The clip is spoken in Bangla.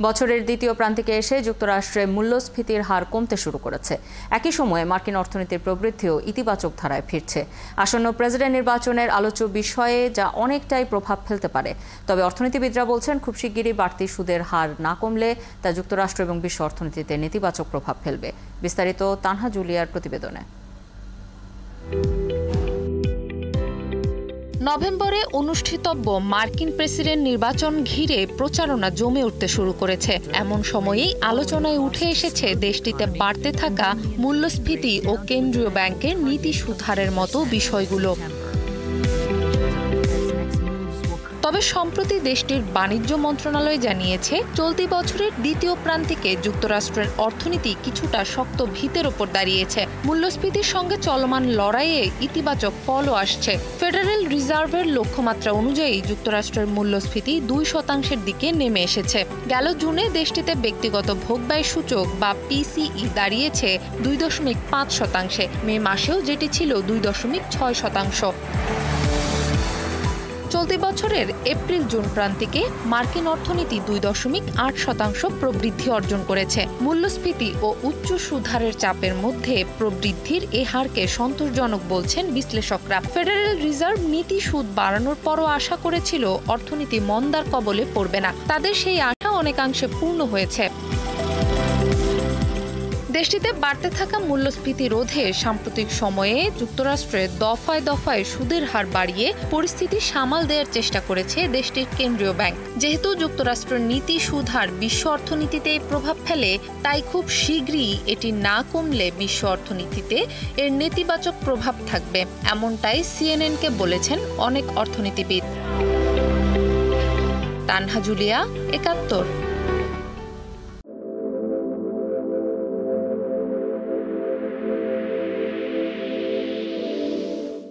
বছরের দ্বিতীয় প্রান্তিকে এসে যুক্তরাষ্ট্রে মূল্যস্ফীতির হার কমতে শুরু করেছে। একই সময়ে মার্কিন অর্থনীতির প্রবৃদ্ধিও ইতিবাচক ধারায় ফিরছে। আসন্ন প্রেসিডেন্ট নির্বাচনের আলোচ্য বিষয়ে যা অনেকটাই প্রভাব ফেলতে পারে। তবে অর্থনীতিবিদরা বলছেন, খুব শিগগিরই বাড়তি সুদের হার না কমলে তা যুক্তরাষ্ট্র এবং বিশ্ব অর্থনীতিতে নেতিবাচক প্রভাব ফেলবে। বিস্তারিত তানহা জুলিয়ার প্রতিবেদনে। নভেম্বরে অনুষ্ঠিতব্য মার্কিন প্রেসিডেন্ট নির্বাচন ঘিরে প্রচারণা জমে উঠতে শুরু করেছে। এমন সময়েই আলোচনায় উঠে এসেছে দেশটিতে বাড়তে থাকা মূল্যস্ফীতি ও কেন্দ্রীয় ব্যাংকের নীতি সুধারের মতো বিষয়গুলো। তবে সম্প্রতি দেশটির বাণিজ্য মন্ত্রণালয় জানিয়েছে, চলতি বছরের দ্বিতীয় প্রান্তিকে যুক্তরাষ্ট্রের অর্থনীতি কিছুটা শক্ত ভিতের ওপর দাঁড়িয়েছে। মূল্যস্ফীতির সঙ্গে চলমান লড়াইয়ে ইতিবাচক ফলও আসছে। ফেডারেল রিজার্ভের লক্ষ্যমাত্রা অনুযায়ী যুক্তরাষ্ট্রের মূল্যস্ফীতি 2% দিকে নেমে এসেছে। গেল জুনে দেশটিতে ব্যক্তিগত ভোগব্যয় সূচক বা পিসিই দাঁড়িয়েছে 2.5%। মে মাসেও যেটি ছিল 2.6%। চলতি বছরের এপ্রিল জুন প্রান্তিকে মার্কিন অর্থনীতি 2.8% প্রবৃদ্ধি অর্জন করেছে। মূল্যস্ফীতি ও উচ্চ সুদহারের চাপের মধ্যে প্রবৃদ্ধির এ হারকে সন্তোষজনক বলছেন বিশ্লেষকরা। ফেডারেল রিজার্ভ নীতি সুদ বাড়ানোর পরও আশা করেছিল অর্থনীতি মন্দার কবলে পড়বে না। তাদের সেই আশা অনেকাংশে পূর্ণ হয়েছে। দেশটিতে বাড়তে থাকা মূল্যস্ফীতি রোধে সাম্প্রতিক সময়ে যুক্তরাষ্ট্রে দফায় দফায় সুদের হার বাড়িয়ে পরিস্থিতি সামাল দেওয়ার চেষ্টা করেছে দেশটির কেন্দ্রীয় ব্যাংক। যেহেতু যুক্তরাষ্ট্রের নীতি সুদহার বিশ্ব অর্থনীতিতে প্রভাব ফেলে, তাই খুব শীঘ্রই এটি না কমলে বিশ্ব অর্থনীতিতে এর নেতিবাচক প্রভাব থাকবে, এমনটাই সিএনএনকে বলেছেন অনেক অর্থনীতিবিদ। তানহা জুলিয়া, ৭১।